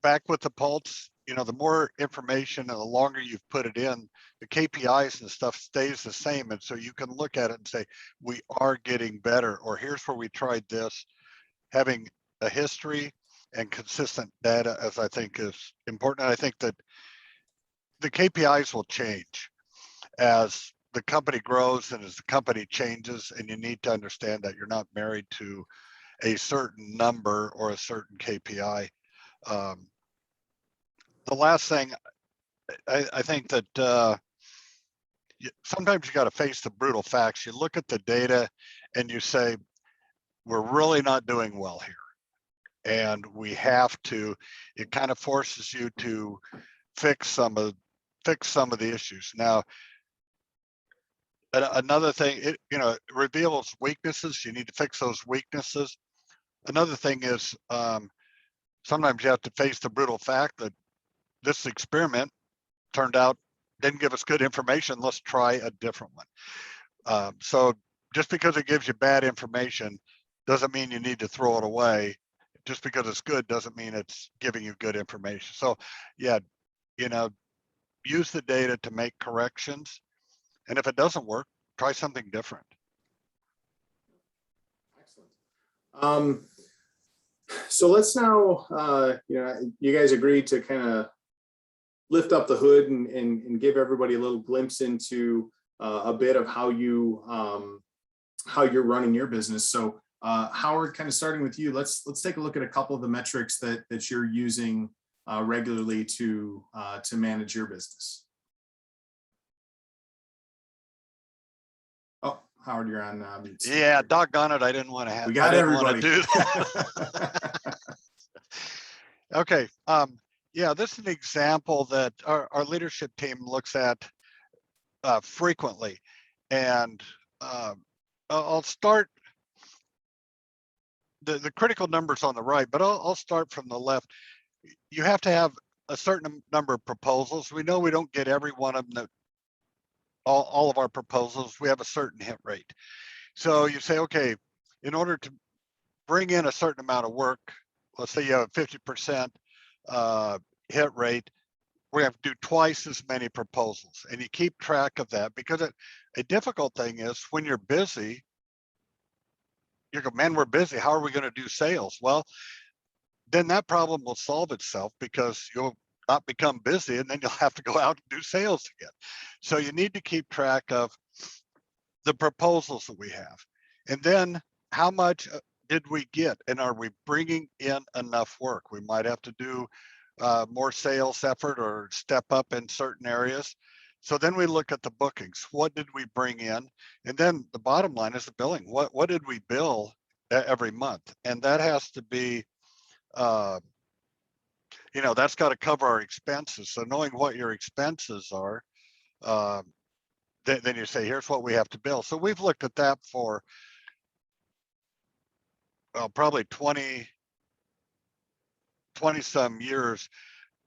S4: Back with the Pulse, the more information and the longer you've put it in, the KPIs and stuff stays the same. And so you can look at it and say, we are getting better, or here's where we tried this. Having a history and consistent data, as I think is important. And I think that the KPIs will change as the company grows and as the company changes, and you need to understand that you're not married to a certain number or a certain KPI. The last thing, I think that sometimes you got to face the brutal facts. You look at the data and you say, we're really not doing well here. And we have to, it kind of forces you to fix some of the issues. Now, another thing, it reveals weaknesses. You need to fix those weaknesses. Another thing is sometimes you have to face the brutal fact that this experiment turned out didn't give us good information. Let's try a different one. So just because it gives you bad information doesn't mean you need to throw it away. just because it's good doesn't mean it's giving you good information. So yeah, you know, use the data to make corrections. And if it doesn't work, try something different.
S2: Excellent. So let's now, you guys agreed to kind of lift up the hood and give everybody a little glimpse into a bit of how you're running your business. So Howard, kind of starting with you, let's take a look at a couple of the metrics that you're using regularly to manage your business. Oh, Howard, you're on mute.
S4: Yeah, doggone it, I didn't want to have.
S2: We got everybody.
S4: Do that. Okay. Yeah, this is an example that our leadership team looks at frequently, and I'll start. The critical numbers on the right, but I'll start from the left. You have to have a certain number of proposals. We know we don't get every one of them. All of our proposals, we have a certain hit rate. So you say, okay, in order to bring in a certain amount of work, let's say you have a 50% hit rate, we have to do twice as many proposals, and you keep track of that, because a difficult thing is when you're busy, you go, man, we're busy. How are we going to do sales? Well, then that problem will solve itself, because you'll not become busy, and then you'll have to go out and do sales again. So you need to keep track of the proposals that we have, and then how much did we get, and are we bringing in enough work? We might have to do more sales effort or step up in certain areas. So then we look at the bookings. What did we bring in? And then the bottom line is the billing. What did we bill every month? And that has to be, that's got to cover our expenses. So knowing what your expenses are, then you say, here's what we have to bill. So we've looked at that for probably 20 some years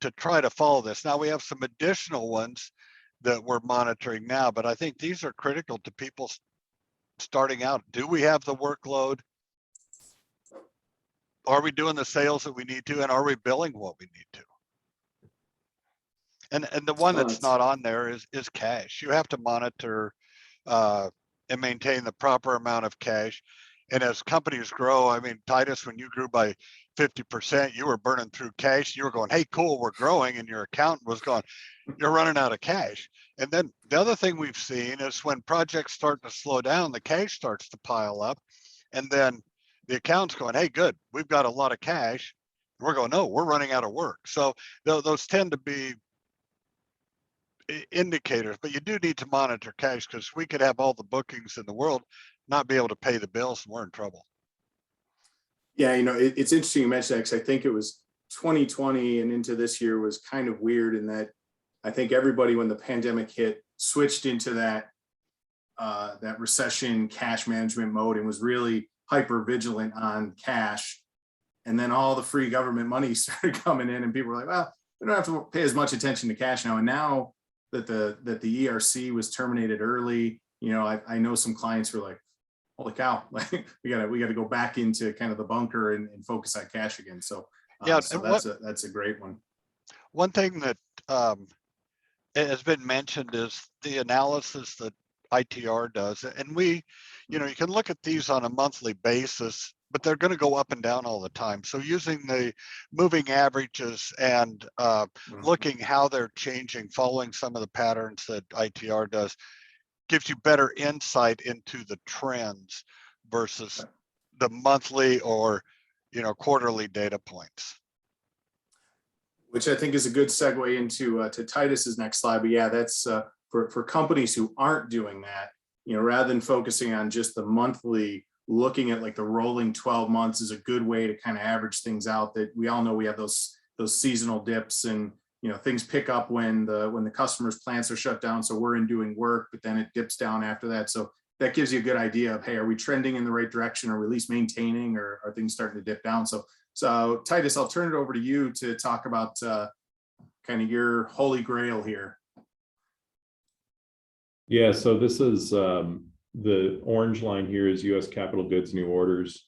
S4: to try to follow this. Now we have some additional ones that we're monitoring now, but I think these are critical to people starting out. Do we have the workload? Are we doing the sales that we need to? And are we billing what we need to? And the one that's not on there is cash. You have to monitor and maintain the proper amount of cash. And as companies grow, I mean, Titus, when you grew by 50%, you were burning through cash. You were going, hey, cool, we're growing. And your accountant was going, you're running out of cash. And then the other thing we've seen is when projects start to slow down, the cash starts to pile up. And then the accountant's going, hey, good, we've got a lot of cash. And we're going, no, we're running out of work. So those tend to be indicators, but you do need to monitor cash, because we could have all the bookings in the world, not be able to pay the bills, and we're in trouble.
S2: Yeah, it's interesting you mentioned that, because I think it was 2020 and into this year was kind of weird in that I think everybody, when the pandemic hit, switched into that recession cash management mode and was really hyper vigilant on cash. And then all the free government money started coming in, and people were like, well, we don't have to pay as much attention to cash now. And now that the ERC was terminated early, I know some clients were like, holy cow, like we gotta go back into kind of the bunker and focus on cash again. So
S4: yeah,
S2: so that's a great one.
S4: One thing that has been mentioned is the analysis that ITR does, and we, you can look at these on a monthly basis, but they're going to go up and down all the time. So using the moving averages and looking how they're changing, following some of the patterns that ITR does, gives you better insight into the trends versus the monthly or quarterly data points.
S2: Which I think is a good segue into to Titus's next slide. But yeah, that's for companies who aren't doing that, rather than focusing on just the monthly, looking at like the rolling 12 months is a good way to kind of average things out. That we all know we have those seasonal dips, and things pick up when the customers' plants are shut down. So we're in doing work, but then it dips down after that. So that gives you a good idea of, hey, are we trending in the right direction? Are we at least maintaining, or are things starting to dip down? So Titus, I'll turn it over to you to talk about kind of your holy grail here.
S5: Yeah, so this is the orange line here is U.S. capital goods new orders.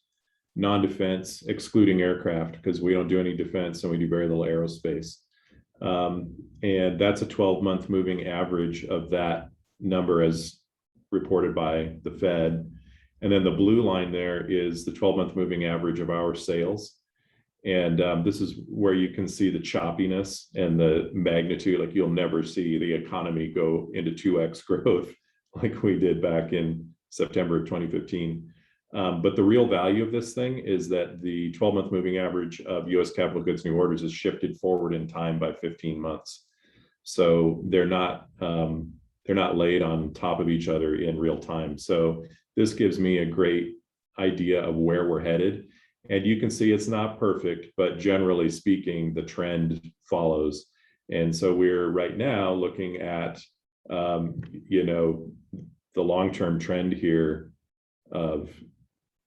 S5: non-defense, excluding aircraft, because we don't do any defense and we do very little aerospace. And that's a 12-month moving average of that number as reported by the Fed. And then the blue line there is the 12-month moving average of our sales. And this is where you can see the choppiness and the magnitude. Like, you'll never see the economy go into 2x growth like we did back in September of 2015. But the real value of this thing is that the 12-month moving average of U.S. capital goods new orders is shifted forward in time by 15 months. So they're not laid on top of each other in real time. So this gives me a great idea of where we're headed. And you can see it's not perfect, but generally speaking, the trend follows. And so we're right now looking at, the long-term trend here of,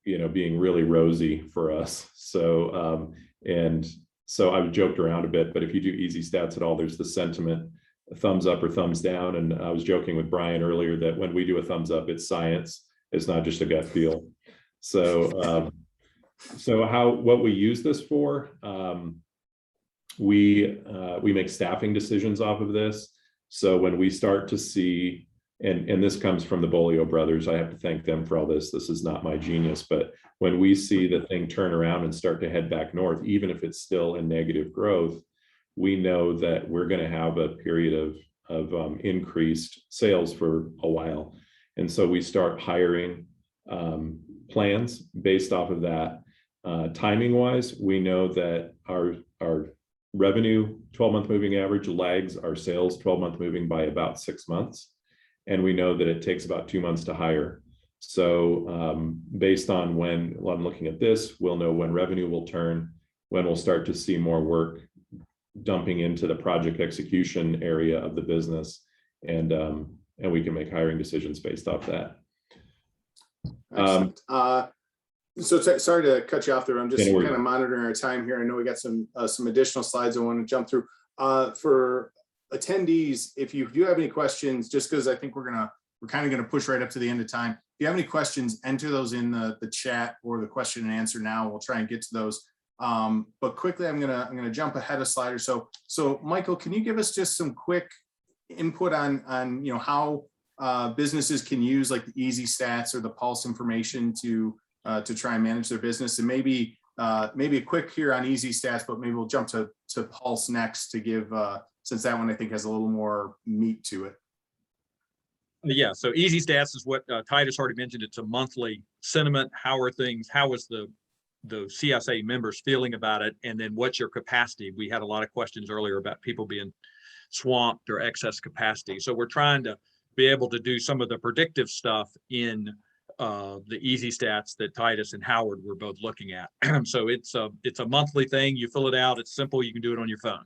S5: being really rosy for us. So, and so I've joked around a bit, but if you do easy stats at all, there's the sentiment, thumbs up or thumbs down. And I was joking with Brian earlier that when we do a thumbs up, it's science. It's not just a gut feel. So, what we use this for, we make staffing decisions off of this. So when we start to see, and this comes from the Bolio brothers, I have to thank them for all this. This is not my genius, but when we see the thing turn around and start to head back north, even if it's still in negative growth, we know that we're going to have a period of increased sales for a while. And so we start hiring plans based off of that. Timing wise, we know that our revenue 12-month moving average lags our sales 12-month moving by about 6 months. And we know that it takes about 2 months to hire. So based on when I'm looking at this, we'll know when revenue will turn, when we'll start to see more work dumping into the project execution area of the business. And we can make hiring decisions based off that.
S2: Excellent. So sorry to cut you off there. I'm just
S5: Yeah, no
S2: kind
S5: worries.
S2: of monitoring our time here. I know we got some additional slides I want to jump through. For attendees, if you do have any questions, just because I think we're kind of gonna push right up to the end of time. If you have any questions, enter those in the chat or the question and answer now. We'll try and get to those. But quickly, I'm gonna jump ahead a slide or so. So Michael, can you give us just some quick input on how businesses can use like the easy stats or the pulse information to try and manage their business, and maybe a quick here on easy stats, but maybe we'll jump to pulse next to give since that one I think has a little more meat to it.
S3: Yeah, so easy stats is what Titus already mentioned. It's a monthly sentiment. How is the CSA members feeling about it? And then what's your capacity? We had a lot of questions earlier about people being swamped or excess capacity. So we're trying to be able to do some of the predictive stuff in the easy stats that Titus and Howard were both looking at. So it's a monthly thing. You fill it out. It's simple. You can do it on your phone.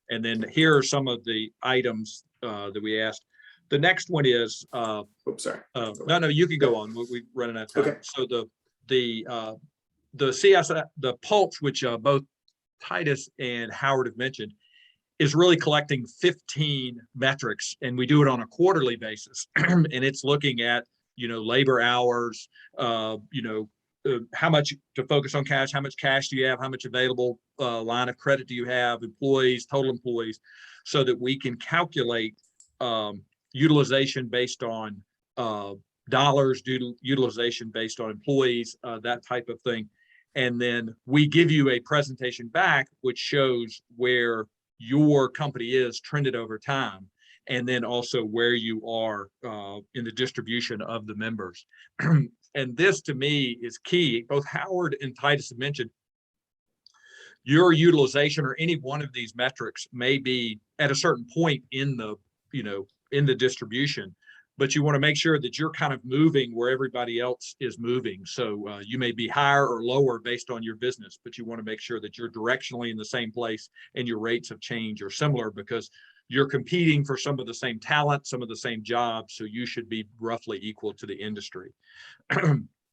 S3: And then here are some of the items that we asked. The next one is
S2: Oops, sorry.
S3: no, you can go on. We're running out of time.
S2: Okay.
S3: So the CSA, the pulse, which both Titus and Howard have mentioned, is really collecting 15 metrics, and we do it on a quarterly basis. And it's looking at labor hours, how much to focus on cash, how much cash do you have, how much available line of credit do you have, employees, total employees, so that we can calculate utilization based on dollars, utilization based on employees, that type of thing. And then we give you a presentation back which shows where your company is trended over time, and then also where you are in the distribution of the members. And this to me is key. Both Howard and Titus have mentioned your utilization or any one of these metrics may be at a certain point in the, in the distribution, but you want to make sure that you're kind of moving where everybody else is moving. So you may be higher or lower based on your business, but you want to make sure that you're directionally in the same place and your rates of change are similar, because you're competing for some of the same talent, some of the same jobs. So you should be roughly equal to the industry.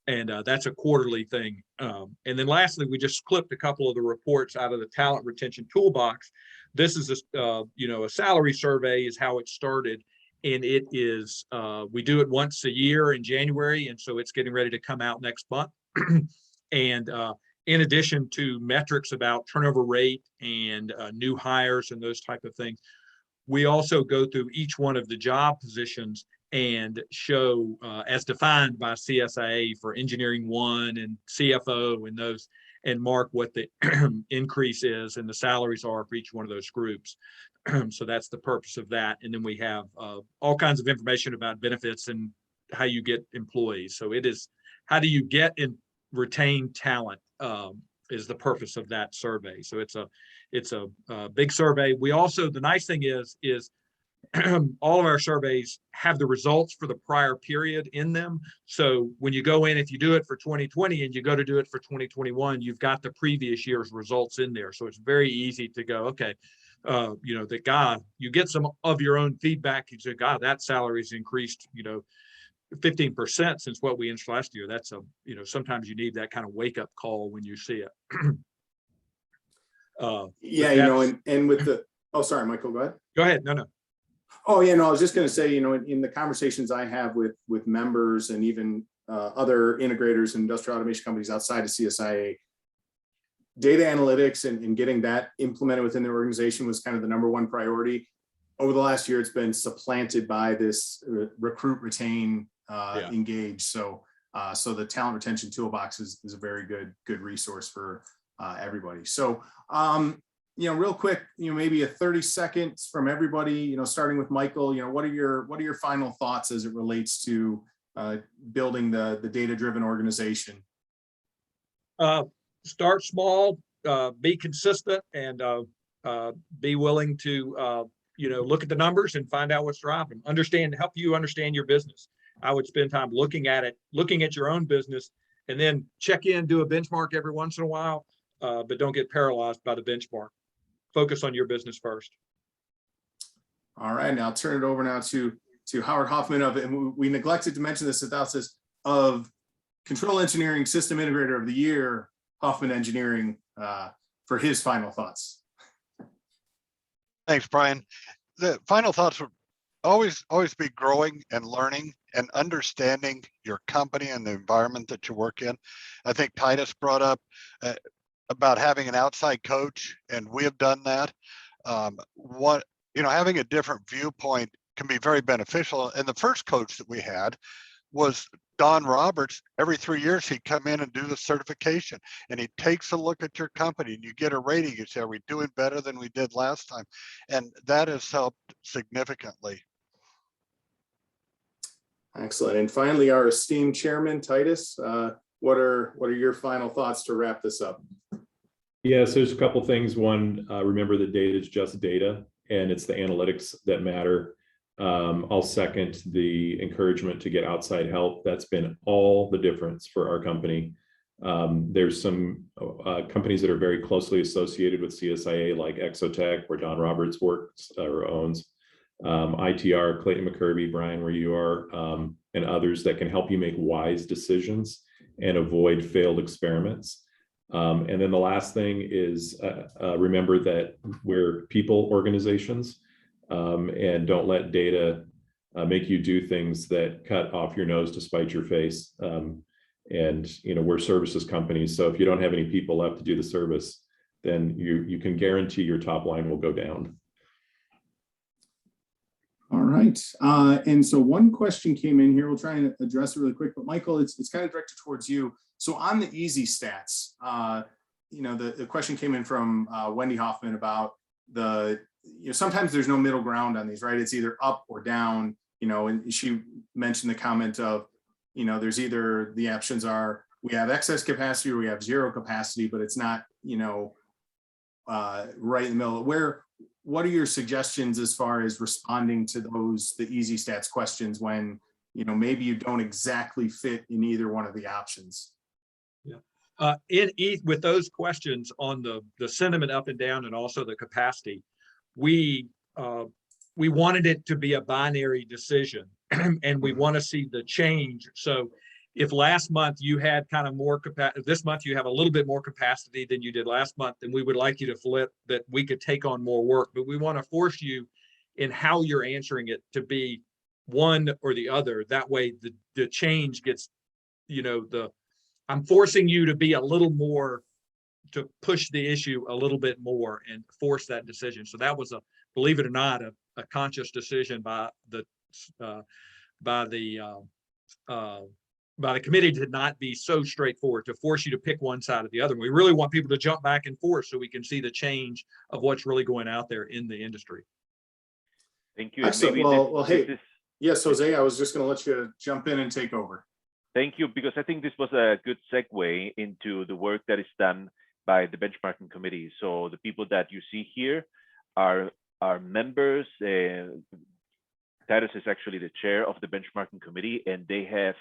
S3: And that's a quarterly thing. And then lastly, we just clipped a couple of the reports out of the talent retention toolbox. This is a salary survey is how it started. And it is, we do it once a year in January. And so it's getting ready to come out next month. And in addition to metrics about turnover rate and new hires and those type of things, we also go through each one of the job positions and show, as defined by CSIA for engineering 1 and CFO and those, and mark what the increase is and the salaries are for each one of those groups. So that's the purpose of that. And then we have all kinds of information about benefits and how you get employees. So it is, how do you get and retain talent is the purpose of that survey. So it's a big survey. We also, the nice thing is all of our surveys have the results for the prior period in them. So when you go in, if you do it for 2020 and you go to do it for 2021, you've got the previous year's results in there. So it's very easy to go, okay, you know, the guy, you get some of your own feedback. You say, God, that salary's increased, you know, 15% since what we inched last year. That's a, you know, sometimes you need that kind of wake up call when you see it.
S2: Yeah, you know, and with the, oh, sorry, Michael, go ahead.
S3: Go ahead. No.
S2: Oh, yeah, no, I was just going to say, you know, in the conversations I have with members and even other integrators and industrial automation companies outside of CSIA, data analytics and getting that implemented within their organization was kind of the #1 priority. Over the last year, it's been supplanted by this recruit, retain, engage. So the talent retention toolbox is a very good resource for everybody. So, you know, real quick, you know, maybe a 30 seconds from everybody, you know, starting with Michael, you know, what are your final thoughts as it relates to building the data-driven organization?
S3: Start small, be consistent, and be willing to, you know, look at the numbers and find out what's driving. Help you understand your business. I would spend time looking at it, looking at your own business, and then check in, do a benchmark every once in a while, but don't get paralyzed by the benchmark. Focus on your business first.
S2: All right, now I'll turn it over now to Howard Hoffman and we neglected to mention this without this, of Control Engineering System Integrator of the Year, Hoffman Engineering, for his final thoughts.
S4: Thanks, Brian. The final thoughts would always be growing and learning and understanding your company and the environment that you work in. I think Titus brought up about having an outside coach, and we have done that. Having a different viewpoint can be very beneficial. And the first coach that we had was Don Roberts. Every 3 years, he'd come in and do the certification, and he takes a look at your company, and you get a rating. You say, are we doing better than we did last time? And that has helped significantly.
S2: Excellent. And finally, our esteemed chairman, Titus, what are your final thoughts to wrap this up?
S5: Yeah, so there's a couple things. One, remember that data is just data, and it's the analytics that matter. I'll second the encouragement to get outside help. That's been all the difference for our company. There's some companies that are very closely associated with CSIA, like Exotech, where Don Roberts works or owns, ITR, Clayton McCurby, Brian, where you are, and others that can help you make wise decisions and avoid failed experiments. And then the last thing is remember that we're people organizations, and don't let data make you do things that cut off your nose to spite your face. And we're services companies, so if you don't have any people left to do the service, then you can guarantee your top line will go down.
S2: All right, and so one question came in here. We'll try and address it really quick, but Michael, it's kind of directed towards you. So on the easy stats, the question came in from Wendy Hoffman about sometimes there's no middle ground on these, right? It's either up or down, and she mentioned the comment of, there's either the options are we have excess capacity or we have zero capacity, but it's not, right in the middle. What are your suggestions as far as responding to the easy stats questions when, maybe you don't exactly fit in either one of the options?
S3: Yeah. With those questions on the sentiment up and down and also the capacity, we wanted it to be a binary decision and we want to see the change. So if last month you had kind of more capacity, this month you have a little bit more capacity than you did last month, then we would like you to flip that we could take on more work, but we want to force you in how you're answering it to be one or the other. That way the change gets, I'm forcing you to be a little more, to push the issue a little bit more and force that decision. So that was believe it or not, a conscious decision by the committee to not be so straightforward, to force you to pick one side or the other. We really want people to jump back and forth so we can see the change of what's really going out there in the industry.
S1: Thank you.
S2: Excellent.
S1: Maybe
S2: Well,
S1: this
S2: hey,
S1: is,
S2: yes, Jose, I was just going to let you jump in and take over.
S1: thank you, because I think this was a good segue into the work that is done by the benchmarking committee. So the people that you see here are members. Titus is actually the chair of the benchmarking committee, and they have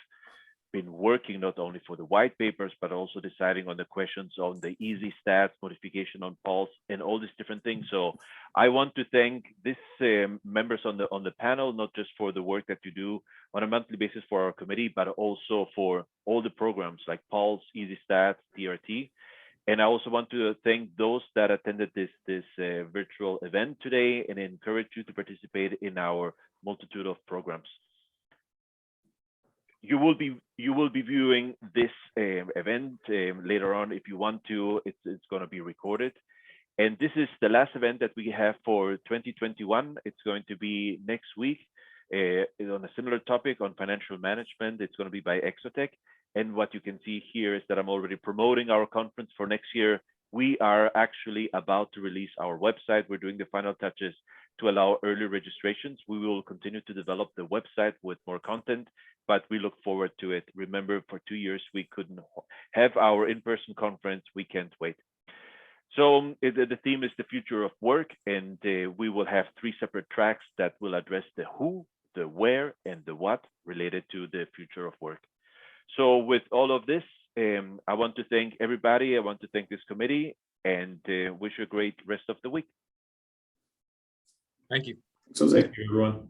S1: been working not only for the white papers, but also deciding on the questions on the easy stats, modification on pulse, and all these different things. So I want to thank these members on the panel, not just for the work that you do on a monthly basis for our committee, but also for all the programs like Pulse, Easy Stats, TRT. And I also want to thank those that attended this virtual event today, and encourage you to participate in our multitude of programs. You will be viewing this event later on if you want to. It's going to be recorded, and this is the last event that we have for 2021. It's going to be next week on a similar topic on financial management. It's going to be by Exotech, and what you can see here is that I'm already promoting our conference for next year. We are actually about to release our website. We're doing the final touches to allow early registrations. We will continue to develop the website with more content, but we look forward to it. Remember, for 2 years, we couldn't have our in-person conference. We can't wait. So the theme is the future of work, and we will have 3 separate tracks that will address the who, the where, and the what related to the future of work. So with all of this, I want to thank everybody. I want to thank this committee, and wish you a great rest of the week.
S3: Thank you.
S2: Jose.
S5: Thank you, everyone.